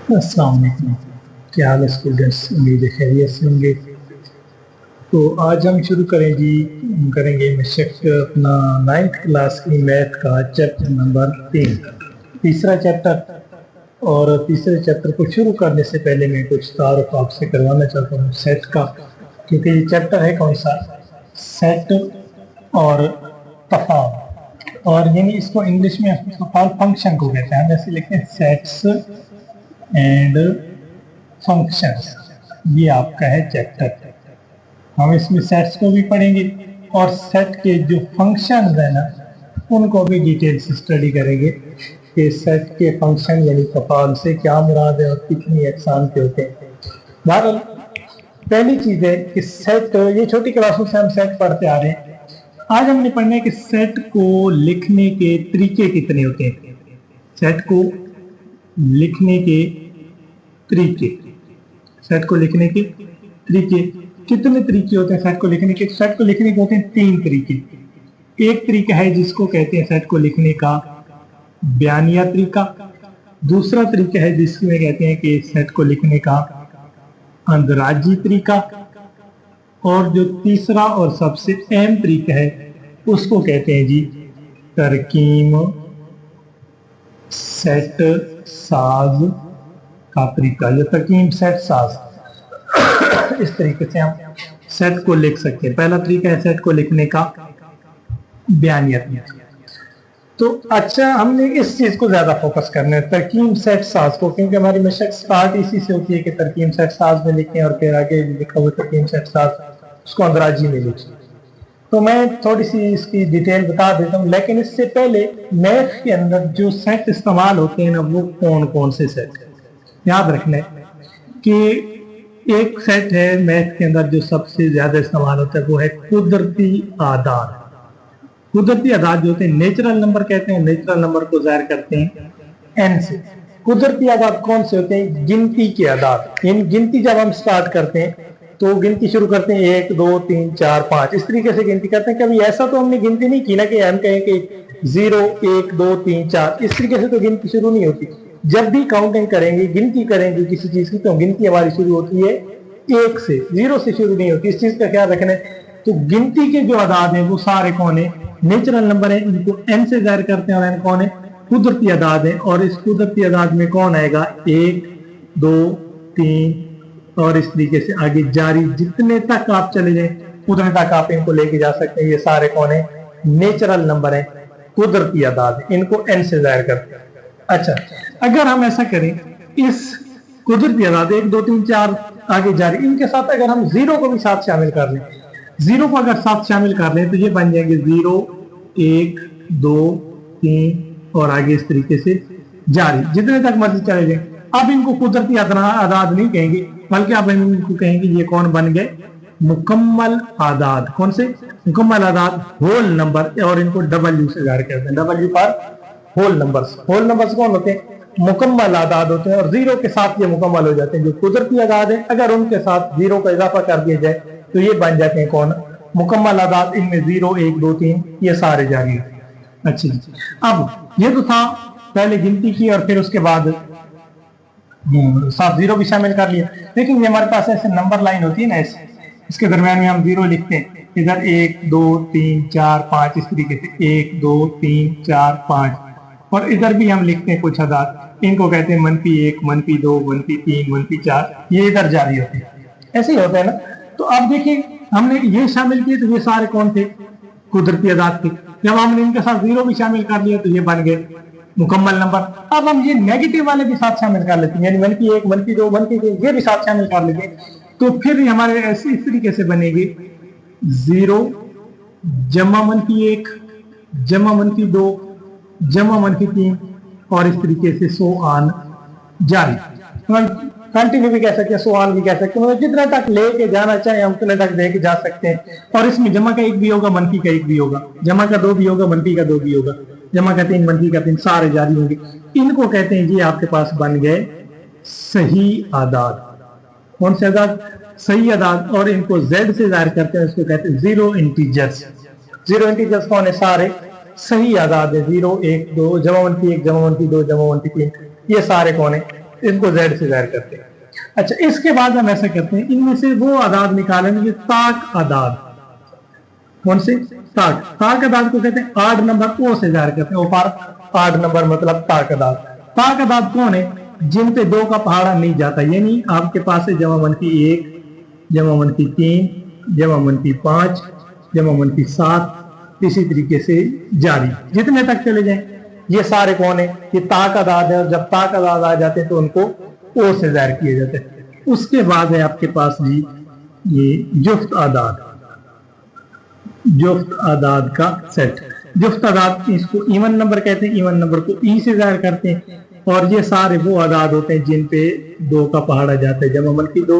السلام علیکم، کیا حال ہے اسٹوڈنٹس؟ امید ہے خیریت سے ہوں گے۔ تو آج ہم شروع کریں گے مشق اپنا 9th کلاس کی میتھ کا چیپٹر نمبر 3، تیسرا چیپٹر۔ اور تیسرے چیپٹر کو شروع کرنے سے پہلے میں کچھ تعارف آپ سے کروانا چاہتا ہوں سیٹ کا، کیونکہ یہ چیپٹر ہے کون سا؟ سیٹ اور تفاعل، اور یعنی اس کو انگلش میں تفاعل فنکشن کو کہتے ہیں، ہم ایسے لکھتے ہیں سیٹس اینڈ فنکشنز۔ یہ آپ کا ہے چیپٹر، ہم اس میں سیٹس کو بھی پڑھیں گے اور سیٹ کے جو فنکشنز ہیں نا ان کو بھی ڈیٹیل سے اسٹڈی کریں گے کہ سیٹ کے فنکشن یعنی تفاعل سے کیا مراد ہے اور کتنی اقسام کے ہوتے ہیں۔ بہرحال پہلی چیز ہے کہ سیٹ، یہ چھوٹی کلاسوں سے ہم سیٹ پڑھتے آ رہے ہیں۔ آج ہم نے پڑھنا ہے کہ سیٹ کو لکھنے کے طریقے کتنے ہوتے ہیں، سیٹ کو لکھنے کے طریقے، سیٹ کو لکھنے کے طریقے کتنے طریقے ہوتے ہیں سیٹ کو لکھنے کے؟ سیٹ کو لکھنے کے ہوتے ہیں 3 طریقے۔ ایک طریقہ ہے جس کو کہتے ہیں سیٹ کو لکھنے کا بیانیہ طریقہ، دوسرا طریقہ ہے جس میں کہتے ہیں کہ سیٹ کو لکھنے کا اندراجی طریقہ، اور جو تیسرا اور سب سے اہم طریقہ ہے اس کو کہتے ہیں جی ترکیب سیٹ ساز کا طریقہ، یا ترکیب سیٹ ساز۔ اس طریقے سے ہم سیٹ کو لکھ سکتے ہیں۔ پہلا طریقہ ہے سیٹ کو لکھنے کا بیانیہ طریقہ۔ تو اچھا، ہم نے اس چیز کو زیادہ فوکس کرنا ہے ترکیب سیٹ ساز کو، کیونکہ ہماری مشق سٹارٹ اسی سے ہوتی ہے کہ ترکیب سیٹ ساز میں لکھیں اور پھر آگے لکھا ہوا ترکیب سیٹ ساز اس کو اندراجی میں لکھیں۔ تو میں تھوڑی سی اس کی ڈیٹیل بتا دیتا ہوں، لیکن اس سے پہلے میتھ کے اندر جو سیٹ استعمال ہوتے ہیں نا وہ کون کون سے سیٹ ہیں یاد رکھنا ہے کہ ایک سیٹ ہے میتھ کے اندر جو سب سے زیادہ استعمال ہوتا ہے وہ ہے قدرتی اعداد۔ قدرتی اعداد جو ہوتے ہیں نیچرل نمبر کہتے ہیں، نیچرل نمبر کو ظاہر کرتے ہیں n سے۔ قدرتی اعداد کون سے ہوتے ہیں؟ گنتی کے اعداد، یعنی گنتی جب ہم سٹارٹ کرتے ہیں تو گنتی شروع کرتے ہیں 1 2 3 4 5، اس طریقے سے گنتی کرتے ہیں۔ کبھی ایسا تو ہم نے گنتی نہیں کی نا کہ ہم کہیں کہ 0 1 2 3 4، اس طریقے سے تو گنتی شروع نہیں ہوتی۔ جب بھی کاؤنٹنگ کریں گے، گنتی کریں گے کسی چیز کی، تو گنتی ہماری شروع ہوتی ہے 1 سے، 0 سے شروع نہیں ہوتی۔ اس چیز کا خیال رکھنا ہے۔ تو گنتی کے جو اعداد ہیں وہ سارے کون ہیں؟ نیچرل نمبر ہیں، ان کو n سے ظاہر کرتے ہیں، اور n کون ہے؟ قدرتی اعداد ہیں۔ اور اس قدرتی اعداد میں کون آئے گا؟ 1 2 3 اور اس طریقے سے آگے جاری، جتنے تک آپ چلے جائیں اتنے تک آپ ان کو لے کے جا سکتے ہیں۔ یہ سارے کون ہیں؟ نیچرل نمبر ہیں، قدرتی اعداد ہیں، ان کو n سے ظاہر کرتے ہیں۔ اچھا، اگر ہم ایسا کریں، اس قدرتی اعداد 1 2 3 4 آگے جاری، ان کے ساتھ اگر ہم 0 کو بھی ساتھ شامل کر لیں، 0 کو اگر ساتھ شامل کر لیں تو یہ بن جائیں گے 0 1 2 3 اور آگے اس طریقے سے جاری، جتنے تک مرضی چلے جائیں۔ اب ان کو قدرتی اعداد نہیں کہیں گے، بلکہ اب ان کو کہیں گے یہ کون بن گئے؟ مکمل اعداد۔ کون سے؟ مکمل اعداد، ہول نمبر، اور ان کو W سے ظاہر کرتے ہیں، W پر ہول نمبرز۔ ہول نمبرز کون ہوتے ہیں؟ مکمل اعداد ہوتے ہیں، اور 0 کے ساتھ یہ مکمل ہو جاتے ہیں۔ جو قدرتی اعداد ہیں اگر ان کے ساتھ 0 کا اضافہ کر دیا جائے تو یہ بن جاتے ہیں کون؟ مکمل اعداد۔ ان میں 0 1 2 3 یہ سارے جاری ہیں۔ اچھا، اب یہ تو تھا پہلے گنتی کی، اور پھر اس کے بعد ساتھ 0 بھی شامل کر لیا۔ لیکن یہ ہمارے پاس ایسے نمبر لائن ہوتی ہے نا، اس کے درمیان میں ہم 0 لکھتے ہیں، ادھر 1 2 3 4 5، اس طریقے سے 1 2 3 4 5، اور ادھر بھی ہم لکھتے ہیں کچھ اعداد، ان کو کہتے ہیں -1 -2 -3 -4، یہ ادھر جاری ہوتے ہیں۔ ایسے ہی ہوتا ہے نا۔ تو اب دیکھیں ہم نے یہ شامل کیے تو یہ سارے کون تھے؟ قدرتی اعداد تھے۔ جب ہم نے ان کے ساتھ 0 بھی شامل کر لیا تو یہ بن گئے مکمل نمبر۔ اب ہم یہ نیگیٹو والے بھی ساتھ شامل کر لیتے ہیں، یعنی -1 -2 -3 یہ بھی ساتھ شامل کر لیتے ہیں، تو پھر ہمارے ایسے اس طریقے سے بنے گی 0 جمع -1 جمع -2 جمع -3 اور اس طریقے سے سو آن جاری۔ کنٹینیو بھی کہہ سکتے ہیں، سو آن بھی کہہ سکتے ہیں، جتنا تک لے کے جانا چاہیں ہم اتنے تک لے کے جا سکتے ہیں۔ اور اس میں جمع کا 1 بھی ہوگا، منفی کا 1 بھی ہوگا، جمع کا 2 بھی ہوگا، منفی کا 2 بھی ہوگا، جمع کا 3 منفی کا 3، سارے جاری ہوں گے۔ ان کو کہتے ہیں جی آپ کے پاس بن گئے صحیح اعداد۔ کون سے اعداد؟ صحیح اعداد، اور ان کو Z سے ظاہر کرتے ہیں، اس کو کہتے ہیں زیرو انٹیجرز۔ زیرو انٹیجرز کون ہے؟ سارے صحیح اعداد ہے، 0 1 2 جمع -1 جمع -2 جمع -3، یہ سارے کون ہیں؟ इनको Z से ज़ाहिर करते हैं। अच्छा, इसके बाद हम ऐसा करते हैं, इनमें से वो आदाद निकालेंगे ताक आदाद। कौन से? ताक आदाद को कहते हैं आड नंबर ओ से ज़ाहिर करते हैं। ओ पर आड नंबर मतलब ताक आदाद। ताक आदाद कौन है? जिन पे 2 का पहाड़ा नहीं जाता, यानी आपके पास है जमा मनफी 1, जमा मनफी 3, जमा मनफी 5, जमा मनफी 7, इसी तरीके से जारी जितने तक चले जाएं, ये सारे कौन है? ये ताक आदाद है। और जब ताक आदाद आ जाते हैं तो उनको ओ से ज़ाहिर किए जाते हैं। उसके बाद है आपके पास जी ये जुफ्त आदाद, जुफ्त आदाद का सेट। जुफ्त आदाद इसको इवन नंबर कहते हैं, इवन नंबर को ई से ज़ाहिर करते हैं। और ये सारे वो आदाद होते हैं जिन पे 2 का पहाड़ा जाता है, जमा मनफी 2,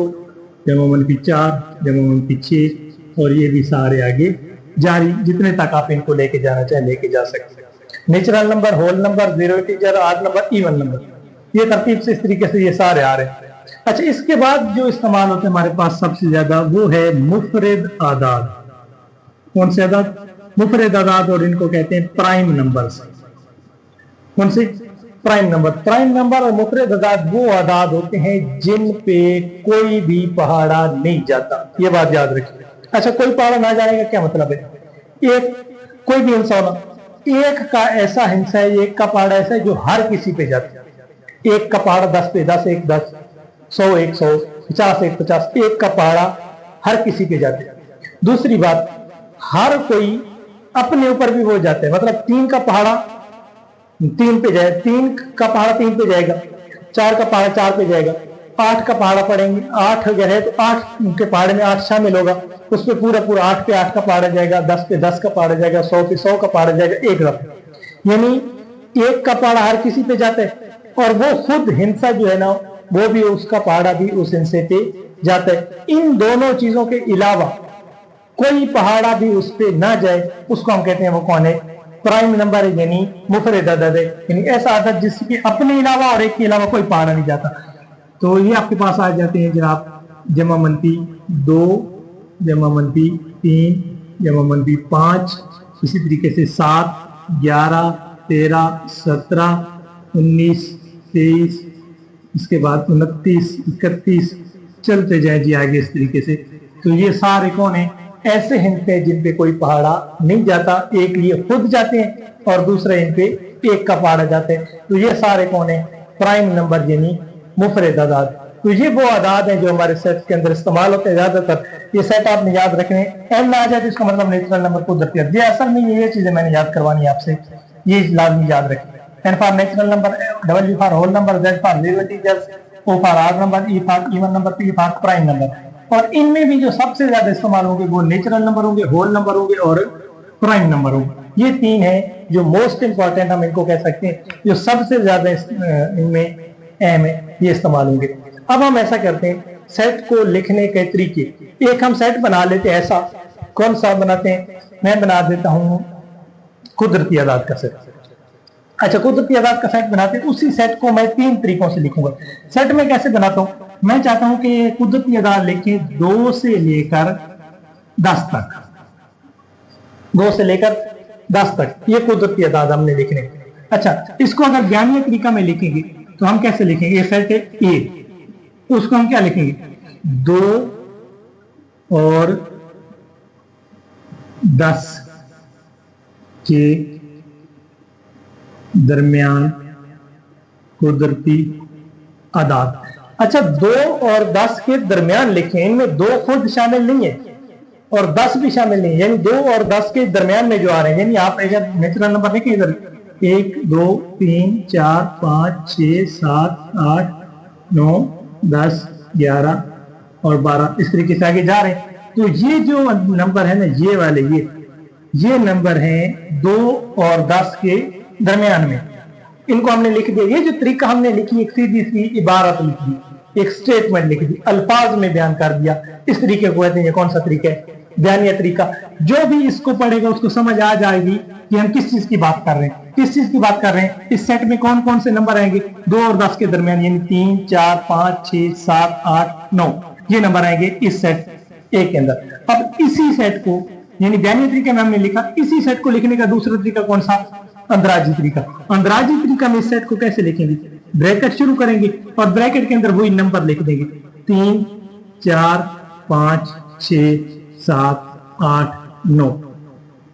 जमा मनफी 4, जमा मनफी 6, और ये भी सारे आगे जारी जितने तक आप इनको लेके जाना चाहे लेके जा सकते हैं। Natural number, whole number, zero integer, odd number, even number, ये तरतीब से इस तरीके से ये सारे आ रहे हैं। अच्छा, इसके बाद जो इस्तेमाल होते हैं हमारे पास सबसे ज्यादा वो है मुफरद आदाद। कौन से आदाद? मुफरद आदाद, और इनको कहते हैं प्राइम नंबर्स। कौन से? Prime number. प्राइम नंबर और मुफरद आदाद वो आदाद होते हैं जिन पे कोई भी पहाड़ा नहीं जाता, ये बात याद रखिए। अच्छा, कोई पहाड़ा ना जाने का क्या मतलब है? एक कोई भी हिस्सा होना, एक का ऐसा हिस्सा है, एक का पहाड़ा ऐसा है जो हर किसी पे जाता है। एक का पहाड़ा 10 पे 10, 1 10, 100 100, 50 1 50, एक का पहाड़ा हर किसी पे जाते हैं। दूसरी बात, हर कोई अपने ऊपर भी वो जाते हैं, मतलब 3 का पहाड़ा 3 पे जाए, 3 का पहाड़ा 3 पे जाएगा, 4 का पहाड़ा 4 पे जाएगा, 8 का पहाड़ा पड़ेंगे, 8 अगर है तो 8 के पहाड़े में 8 शामिल होगा, उस पर पूरा 8 पे 8 का पहाड़ा जाएगा, 10 पे 10 का पहाड़ा जाएगा, 100 पे 100 का पहाड़ा जाएगा, एक रफ। यानी एक का पहाड़ा हर किसी पे जाता है, और वो खुद हिंसा जो है ना, वो भी उसका पहाड़ा भी उस हिंसे पे जाता है। इन दोनों चीजों के अलावा कोई पहाड़ा भी उस पे ना जाए, उसको हम कहते हैं वो कौन है? प्राइम नंबर है, यानी मुफरद अदद है, यानी ऐसा अदद जिसके अपने अलावा और एक के अलावा कोई पहाड़ा नहीं जाता। तो ये आपके पास आ जाते हैं जनाब जमा मनफी 2, जमा मनफी 3, जमा मनफी 5, इसी तरीके से 7, 11, 13, 17, 19, 23, इसके बाद 29, 31, चलते जाए जी आगे इस तरीके से। तो ये सारे कौन है? ऐसे हिंसे जिन पे कोई पहाड़ा नहीं जाता, एक ये खुद जाते हैं और दूसरे इन पे एक का पहाड़ा जाते हैं। तो ये सारे कौन है? प्राइम नंबर यानी मुफरद आदाद। तो ये वो आदाद हैं जो हमारे सेट के अंदर इस्तेमाल होते हैं। ज्यादातर ये सेट आपने याद रखने, एम ना आ जाए तो इसका मतलब नेचुरल नंबर को दर्ज दिया। असल में ये चीजें मैंने याद करवानी है आपसे, ये लाजमी याद रखें। N for natural number, W for whole number, Z for zero integers, O for odd number, E for even number, P for prime number. और इनमें भी जो सबसे ज्यादा इस्तेमाल होंगे वो नेचुरल नंबर होंगे, होल नंबर होंगे और प्राइम नंबर होंगे। ये 3 है जो मोस्ट इंपॉर्टेंट हम इनको कह सकते हैं, जो सबसे ज्यादा इनमें अहम है, ये इस्तेमाल होंगे। अब हम ऐसा करते हैं, सेट को लिखने के तरीके, एक हम सेट बना लेते हैं। ऐसा कौन सा बनाते हैं? मैं बना देता हूं कुदरती आदाद का सेट। अच्छा, कुदरती आदाद का सेट बनाते हैं, उसी सेट को मैं 3 तरीकों से लिखूंगा। सेट में कैसे बनाता हूं? मैं चाहता हूं कि कुदरती आदाद लिखे 2 से लेकर 10 तक, 2 से लेकर 10 तक, ये कुदरती आदाद हमने लिखने। अच्छा, इसको अगर ज्ञानीय तरीका में लिखेंगे तो हम कैसे लिखेंगे? ये सेट है ए, उसको हम क्या लिखेंगे? 2 और 10 के दरमियान कुदरती आदाद। अच्छा, 2 और 10 के दरमियान लिखें, इनमें 2 खुद शामिल नहीं है और 10 भी शामिल नहीं है, यानी 2 और 10 के दरमियान में जो आ रहे हैं, यानी आप अगर नेचुरल नंबर लिखें इधर 1 2 3 4 5 6 7 8 9 10 11 और 12 इस तरीके से आगे जा रहे हैं। तो ये जो नंबर है ना, ये वाले ये नंबर हैं 2 और 10 के दरमियान में, इनको हमने लिख दिया। ये जो तरीका हमने लिखी, एक सीधी सी इबारत लिख दी, एक स्टेटमेंट लिख दी, अल्फाज में बयान कर दिया, इस तरीके को कहते हैं। कौन सा तरीका है? बयानिया तरीका। जो भी इसको पढ़ेगा उसको समझ आ जाएगी कि हम किस चीज की बात कर रहे हैं, किस चीज की बात कर रहे हैं। इस सेट में कौन कौन से नंबर आएंगे? 2 और 10 के दरमियान, यानी 3 4 5 6 7 8 9, ये नंबर आएंगे इस सेट ए के अंदर। अब इसी सेट को, यानी बयानिया तरीके में हमने लिखा, इसी सेट को लिखने का दूसरा तरीका कौन सा? अंदराजी तरीका। अंदराजी तरीका में इस सेट को कैसे लिखेंगे? ब्रैकेट शुरू करेंगे और ब्रैकेट के अंदर वही नंबर लिख देंगे 3 4 5 6 7 8 9,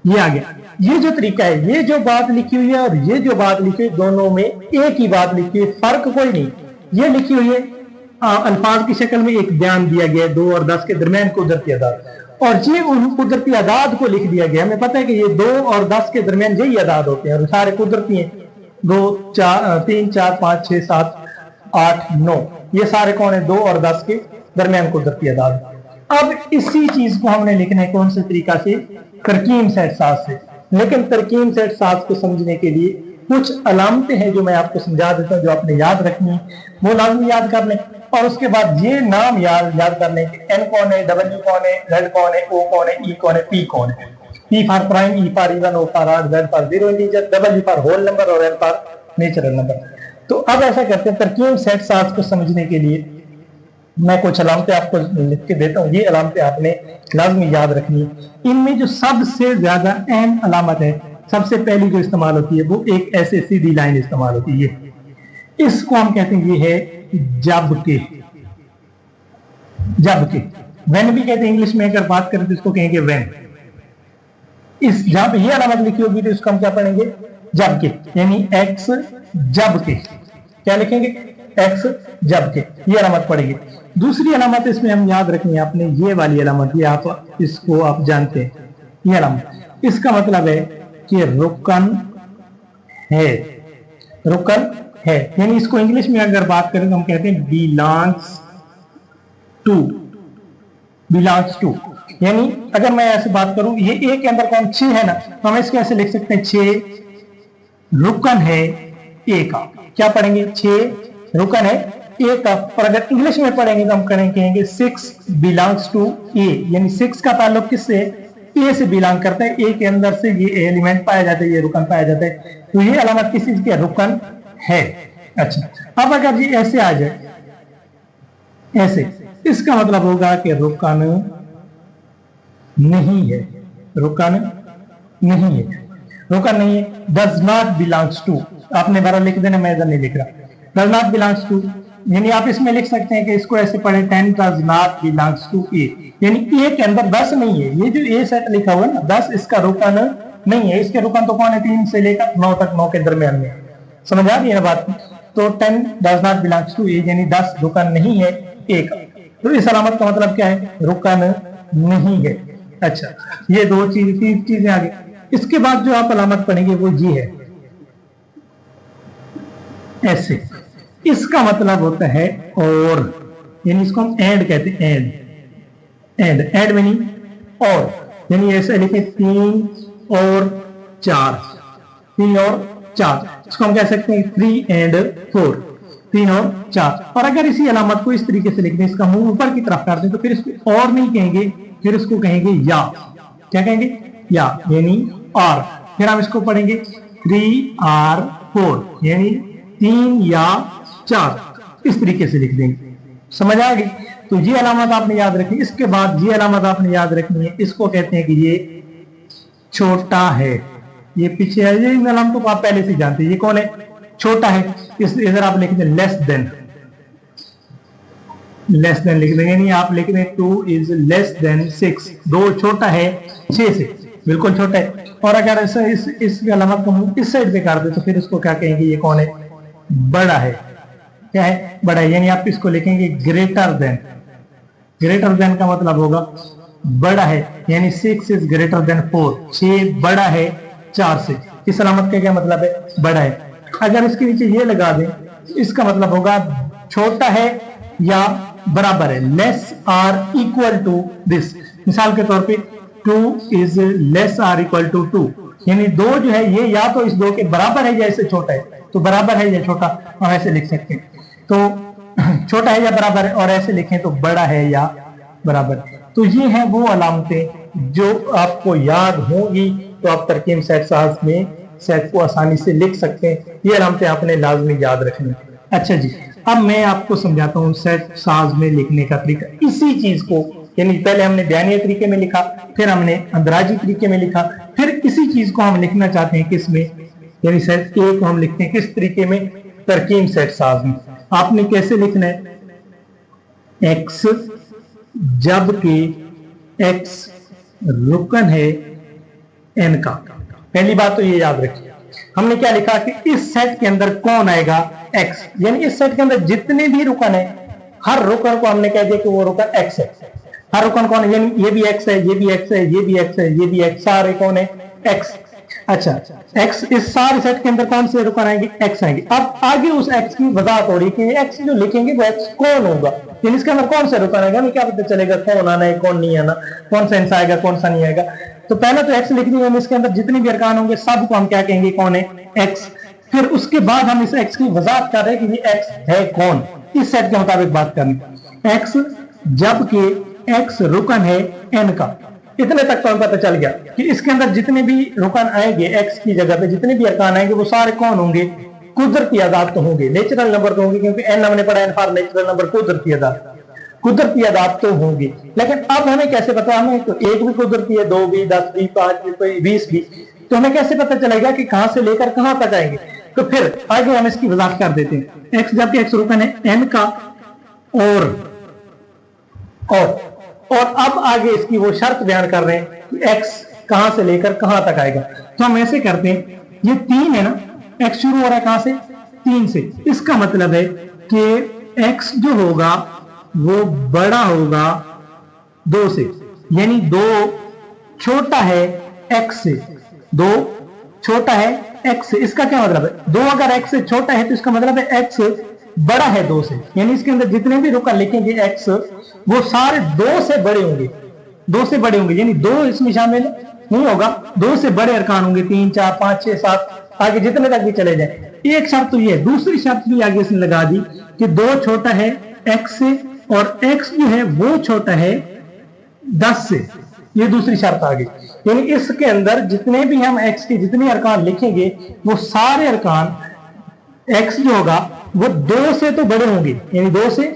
ये आ गया। ये जो तरीका है, ये जो बात लिखी हुई है और ये जो बात लिखी हुई, दोनों में एक ही बात लिखी हुई, फर्क कोई नहीं। ये लिखी हुई है अल्फाज की शक्ल में, एक बयान दिया गया है 2 और 10 के दरमियान कुदरती आदाद, और ये उन कुदरती आदाद को लिख दिया गया। हमें पता है कि ये 2 और 10 के दरमियान यही आदाद होते हैं और सारे कुदरती हैं। 2 4 3 4 5 6 7 8 9, ये सारे कौन है? 2 और 10 के दरमियान कुदरती आदाद। अब इसी चीज को हमने लिखना है कौन से तरीका से? तरकीब सेट साज से। लेकिन तरकीब सेट साज को समझने के लिए कुछ अलामतें हैं जो मैं आपको समझा देता हूं, जो आपने याद रखनी है, वो लाजमी याद कर लें। और उसके बाद ये नाम याद कर लें कि एन कौन है, डब्ल्यू कौन है, जेड कौन है, ओ कौन है, ई कौन है, पी कौन है। P for prime, E for even, O for odd, Z for zero integer, W for whole number और एन फॉर नेचुरल नंबर। तो अब ऐसा करते हैं, तरकीब सेट साज को समझने के लिए मैं कुछ अलामतें आपको लिख के देता हूँ। ये अलामतें आपने लाजमी याद रखनी है। इनमें जो सबसे ज्यादा अहम अलामत है, सबसे पहली जो इस्तेमाल होती है, वो एक ऐसे सीधी लाइन इस्तेमाल होती है। इसको हम कहते हैं, ये है जबकि। जबकि व्हेन भी कहते हैं इंग्लिश में, अगर बात करें तो इसको कहेंगे व्हेन। इस जहां पे ये अलामत लिखी होगी तो इसको हम क्या पढ़ेंगे? जबकि, यानी एक्स जबकि। क्या लिखेंगे? एक्स जबकि, ये अलामत पढ़ेंगे। दूसरी अलामत इसमें हम याद रखेंगे, आपने ये वाली अलामत, ये आप इसको आप जानते हैं, ये अलामत, इसका मतलब है कि रुकन है। रुकन है, यानी इसको इंग्लिश में अगर बात करें तो हम कहते हैं बिलोंग्स टू। बिलोंग्स टू, यानी अगर मैं ऐसे बात करूं, ये ए के अंदर कौन? 6 है ना, तो हम इसको ऐसे लिख सकते हैं 6 रुकन है ए का। क्या पढ़ेंगे? 6 रुकन है ए का। और अगर इंग्लिश में पढ़ेंगे तो हम कहेंगे 6 बिलोंग्स टू ए, यानी 6 का ताल्लुक किससे? ए से बिलोंग करता है। ए के अंदर से ये एलिमेंट पाया जाता है, ये रुकन पाया जाता है। तो ये अलामत किस चीज की? रुकन है। अच्छा, अब अगर ये ऐसे आ जाए, ऐसे, इसका मतलब होगा कि रुकन नहीं है। रुकन नहीं है, रुकन नहीं है। डज नॉट बिलोंग्स टू, आपने बारह लिख देना, मैं इधर नहीं लिख रहा। डज नॉट बिलोंग्स टू, यानी आप इसमें लिख सकते हैं कि इसको ऐसे पढ़े 10 डज नॉट बिलोंग्स टू ए, यानी ए के अंदर 10 नहीं है। ये जो ए सेट लिखा हुआ है ना 10, इसका रुकन नहीं है। इसके रुकन तो कौन है? 3 से लेकर 9 तक, 9 के दरमियान में। समझ आ रही है ना बात? तो 10 डज नॉट बिलोंग्स टू ए, यानी 10 रुकन नहीं है ए का। तो इस अलामत का मतलब क्या है? रुकन नहीं है। अच्छा, ये 3 चीजें आ गई। इसके बाद जो आप अलामत पढ़ेंगे वो ये है, ऐसे। इसका मतलब होता है और, यानी इसको हम एंड कहते हैं। एंड मीनिंग और, यानी ऐसे लिखे 3 और 4, 3 और 4, इसको हम कह सकते हैं 3 and 4, 3 और 4। और अगर इसी अलामत को इस तरीके से लिख दें, इसका मुंह ऊपर की तरफ कर दें, तो फिर इसको और नहीं कहेंगे, फिर इसको कहेंगे या। क्या कहेंगे? या, यानी और। फिर हम इसको पढ़ेंगे 3 और 4, यानी 3 या 4, इस तरीके से लिख देंगे। समझ आ गई? तो ये अलामत आपने याद रखनी। इसके बाद ये अलामत आपने याद रखनी है, इसको कहते हैं कि ये छोटा है। ये पीछे है, ये अलामतों को आप पहले से जानते हैं। ये कौन है? छोटा है। इधर आप लिख दें लेस देन। लेस देन लिख देंगे, यानी आप लिख दें 2 इज लेस देन 6, 2 छोटा है 6 से, बिल्कुल छोटा है। और अगर ऐसा इस अलामत को इस साइड पे कर दे तो फिर इसको क्या कहेंगे? ये कौन है? बड़ा है। क्या है? बड़ा है, यानी आप इसको लिखेंगे ग्रेटर देन। ग्रेटर देन का मतलब होगा बड़ा है, यानी 6 इज ग्रेटर देन 4, 6 बड़ा है 4 से। इस अलामत का क्या मतलब है? बड़ा है। अगर इसके नीचे ये लगा दें, इसका मतलब होगा छोटा है या बराबर है, less or equal to this. मिसाल के तौर पे 2 is less or equal to 2, यानी 2 जो है ये या तो इस 2 के बराबर है या इससे छोटा है। तो बराबर है या छोटा, हम ऐसे लिख सकते हैं। तो छोटा है या बराबर है, और ऐसे लिखें तो बड़ा है या बराबर। तो ये है वो अलामतें जो आपको याद होंगी, तो आप तरकीब सेट साज में सेट को आसानी से लिख सकते हैं। ये अलामतें आपने लाजमी याद रखनी। अच्छा जी, अब मैं आपको समझाता हूँ सेट साज में लिखने का तरीका। इसी चीज को, यानी पहले हमने बयानिया तरीके में लिखा, फिर हमने अंदराजी तरीके में लिखा, फिर इसी चीज को हम लिखना चाहते हैं किस में? यानी सेट ए को हम लिखते हैं किस तरीके में? तरकीब सेट साज में आपने कैसे लिखना है, x जबकि x रुकन है n का। पहली बात तो ये याद रखिए, हमने क्या लिखा कि इस सेट के अंदर कौन आएगा, x, यानी इस सेट के अंदर जितने भी रुकन है, हर रुकन को हमने कह दिया कि वो रुकन x है। हर रुकन कौन है, यानी ये भी x है, ये भी x है, ये भी x है, ये भी x, सारे कौन है, x। अच्छा, x इस सारे सेट के अंदर कौन से रुकन आएंगे, x आएंगे। अब आगे उस x की वजाहत हो रही कि x जो लिखेंगे वो x कौन होगा, यानी इसके अंदर कौन से रुकन आएगा, नहीं क्या पता चलेगा कौन आना है कौन नहीं आना, कौन सा इंसान आएगा कौन सा नहीं आएगा। तो पहले तो x लिख दिया, इसके अंदर जितने भी अरकान होंगे सबको हम क्या कहेंगे, कौन है, x। फिर उसके बाद हम इस x की वजाहत कर रहे हैं कि ये x है कौन, इस सेट के मुताबिक बात करनी। x जबकि x रुकन है n का, इतने तक तो हमें पता चल गया कि इसके अंदर जितने भी रुकन आएंगे x की जगह पे, जितने भी अरकान आएंगे वो सारे कौन होंगे, कुदरती आदाद तो होंगे, नेचुरल नंबर तो होंगे, क्योंकि n हमने पढ़ा है फॉर नेचुरल नंबर, कुदरती आदाद तो होंगे। लेकिन अब हमें कैसे पता, हमें तो एक भी कुदरती है, 2 भी, 10 भी, 5 भी, 20 भी, तो हमें कैसे पता चलेगा कि कहां से लेकर कहां तक आएंगे। तो फिर आगे हम इसकी वजाहत कर देते हैं, x जबकि x रुकन है n का, और अब आगे इसकी वो शर्त बयान कर रहे हैं कि x कहां से लेकर कहां तक आएगा। तो हम ऐसे करते हैं, ये 3 है ना, x शुरू हो रहा है कहां से, 3 से, इसका मतलब है कि x जो होगा वो बड़ा होगा 2 से, यानी 2 छोटा है x से, 2 छोटा है x से। इसका क्या मतलब है, 2 अगर x से छोटा है तो इसका मतलब है x बड़ा है 2 से, यानी इसके अंदर जितने भी रुकन लिखेंगे x वो सारे 2 से बड़े होंगे, 2 से बड़े होंगे, यानी 2 इसमें शामिल नहीं होगा, 2 से बड़े अरकान होंगे, 3 4 5 6 7 आगे जितने तक भी चले जाए। एक शर्त तो ये है, दूसरी शर्त भी आगे इसने लगा दी कि 2 छोटा है x से और x जो है वो छोटा है 10 से, ये दूसरी शर्त आ गई। यानी इसके अंदर जितने भी हम x के जितने अरकान लिखेंगे वो सारे अरकान x जो होगा वो 2 से तो बड़े होंगे, यानी 2 से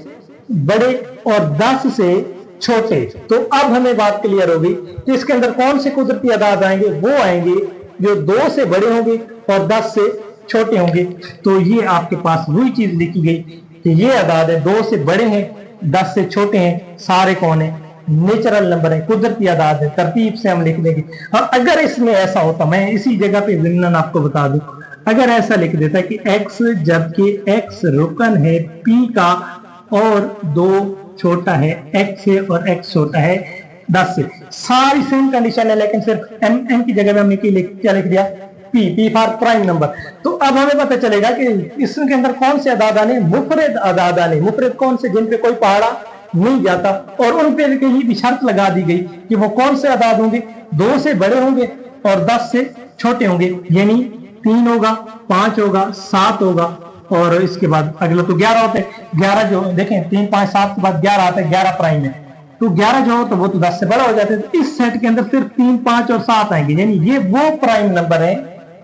बड़े और 10 से छोटे। तो अब हमें बात क्लियर होगी कि इसके अंदर कौन से कुदरती आदाद आएंगे, वो आएंगे जो 2 से बड़े होंगे और 10 से छोटे होंगे। तो ये आपके पास वही चीज लिखी गई कि ये आदाद है, 2 से बड़े हैं 10 से छोटे हैं, सारे कौन है, नेचुरल नंबर है, कुदरती आदाद है। तरतीब से हम लिख देंगे। और अगर इसमें ऐसा होता, मैं इसी जगह पे विनन आपको बता दूं, अगर ऐसा लिख देता कि x जबकि x रुकन है p का और 2 छोटा है x से और x छोटा है 10 से, सारी सेम कंडीशन है, लेकिन सिर्फ n की जगह में हमने क्या लिख दिया, p फॉर प्राइम नंबर। तो अब हमें पता चलेगा कि इसके अंदर कौन से आदाद आने, मुफरद आदाद आने, मुफरद कौन से, जिन पे कोई पहाड़ा नहीं जाता, और उन पे कहीं भी शर्त लगा दी गई कि वो कौन से आदाद होंगे, 2 से बड़े होंगे और 10 से छोटे होंगे, यानी 3 होगा, 5 होगा, 7 होगा, और इसके बाद अगला तो 11 होता है। 11 जो देखें 3 5 7 के बाद 11 आता है, 11 प्राइम है, तो 11 जो हो तो वो तो 10 से बड़ा हो जाता है। तो इस सेट के अंदर सिर्फ 3 5 और 7 आएंगे, यानी ये वो प्राइम नंबर है,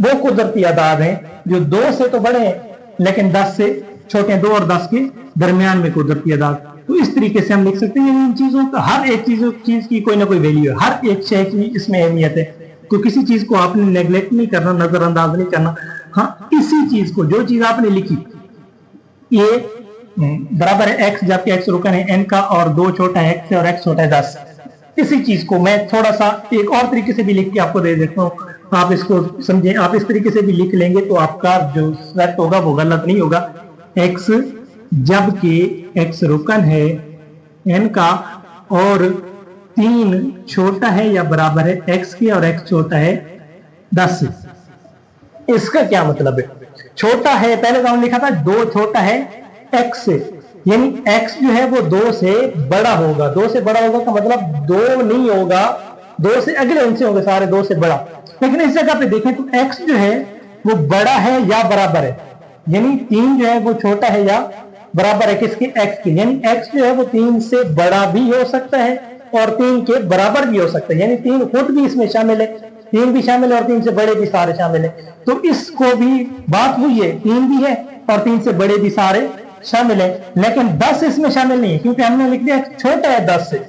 वो कुदरती आदाद है जो 2 से तो बड़े हैं लेकिन 10 से छोटे हैं, 2 और 10 के दरमियान में कुदरती आदाद। तो इस तरीके से हम लिख सकते हैं। इन चीजों का हर एक चीज की कोई ना कोई वैल्यू है, हर एक शय की इसमें अहमियत है, तो किसी चीज को आपने नेग्लेक्ट नहीं करना, नजरअंदाज नहीं करना। हाँ, इसी चीज को, जो चीज आपने लिखी ये बराबर है x जबकि x रुकन है n का और 2 छोटा है x और x छोटा है 10, इसी चीज को मैं थोड़ा सा एक और तरीके से भी लिख के आपको दे देता हूँ, आप इसको समझें। आप इस तरीके से भी लिख लेंगे तो आपका जो सेट होगा वो गलत नहीं होगा। x जबकि x रुकन है n का और 3 छोटा है या बराबर है x के और x छोटा है 10 से। इसका क्या मतलब है, छोटा है, पहले तो हमने लिखा था 2 छोटा है x से, यानी x जो है वो 2 से बड़ा होगा। 2 से बड़ा होगा का मतलब 2 नहीं होगा, 2 से अगले उनसे होंगे सारे 2 से बड़ा। लेकिन इस जगह पे देखें तो x जो है वो बड़ा है या बराबर है, यानी 3 जो है वो छोटा है या बराबर है किसके, x के, यानी x जो है वो 3 से बड़ा भी हो सकता है और 3 के बराबर भी हो सकता है, यानी 3 खुद भी इसमें शामिल है, 3 भी शामिल है और 3 से बड़े भी सारे शामिल है। तो इसको भी बात हुई है, 3 भी है और 3 से बड़े भी सारे शामिल है, लेकिन 10 इसमें शामिल नहीं है, क्योंकि हमने लिख दिया छोटा है 10 से।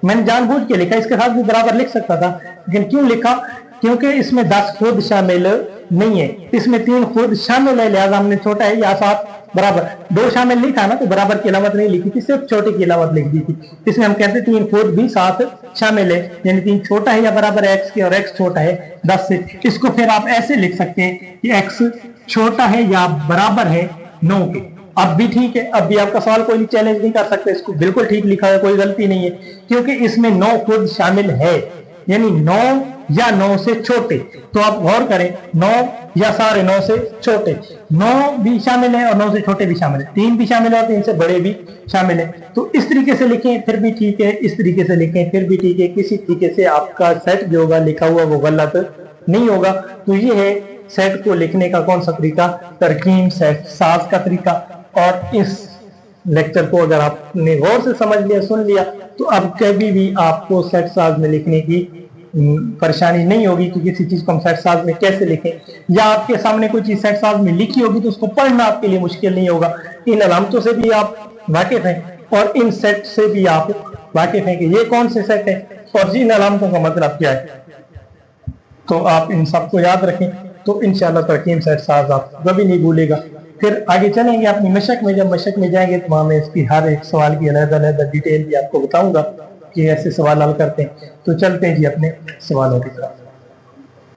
मैंने जानबूझ के लिखा, इसके साथ भी बराबर लिख सकता था, लेकिन क्यों लिखा, क्योंकि इसमें 10 खुद शामिल नहीं है, इसमें 3 खुद शामिल है, लिहाजा हमने छोटा है या 7 बराबर 2 शामिल नहीं था ना, तो बराबर की अलामत नहीं लिखी थी, सिर्फ छोटे की अलामत लिख दी थी। इसमें हम कहते हैं 3 खुद भी 7 शामिल है, यानी 3 छोटा है या बराबर है x के और x छोटा है 10 से। इसको फिर आप ऐसे लिख सकते हैं कि x छोटा है या बराबर है 9 के। अब भी ठीक है, अब भी आपका सवाल कोई चैलेंज नहीं कर सकते, इसको बिल्कुल ठीक लिखा है, कोई गलती नहीं है, क्योंकि इसमें 9 खुद शामिल है, यानी 9 या 9 से छोटे। तो आप गौर करें, 9 या सारे 9 से छोटे, 9 भी शामिल है और 9 से छोटे भी शामिल है, 3 भी शामिल है और 3 से बड़े भी शामिल है। तो इस तरीके से लिखें फिर भी ठीक है, इस तरीके से लिखें फिर भी ठीक है, किसी तरीके से आपका सेट जो होगा लिखा हुआ वो गलत नहीं होगा। तो ये है सेट को लिखने का कौन सा तरीका, तरकीब सेट साज का तरीका। और इस लेक्चर को अगर आपने गौर से समझ लिया, सुन लिया, तो अब कभी भी आपको सेट साज में लिखने की परेशानी नहीं होगी कि किसी चीज को हम सेट साज में कैसे लिखें, या आपके सामने कोई चीज सेट साज में लिखी होगी तो उसको पढ़ना आपके लिए मुश्किल नहीं होगा। इन अलामतों से भी आप वाकिफ हैं और इन सेट से भी आप वाकिफ हैं कि ये कौन से सेट है और इन अलामतों का मतलब क्या है। तो आप इन सबको याद रखें, तो इंशाल्लाह तरकीब सेट साज आप कभी नहीं भूलेगा। फिर आगे चलेंगे अपनी मशक में, जब मशक में जाएंगे तो वहां मैं इसकी हर एक सवाल की अलग-अलग डिटेल भी आपको बताऊंगा कि ऐसे सवाल हल करते हैं। तो चलते हैं जी अपने सवालों की तरफ।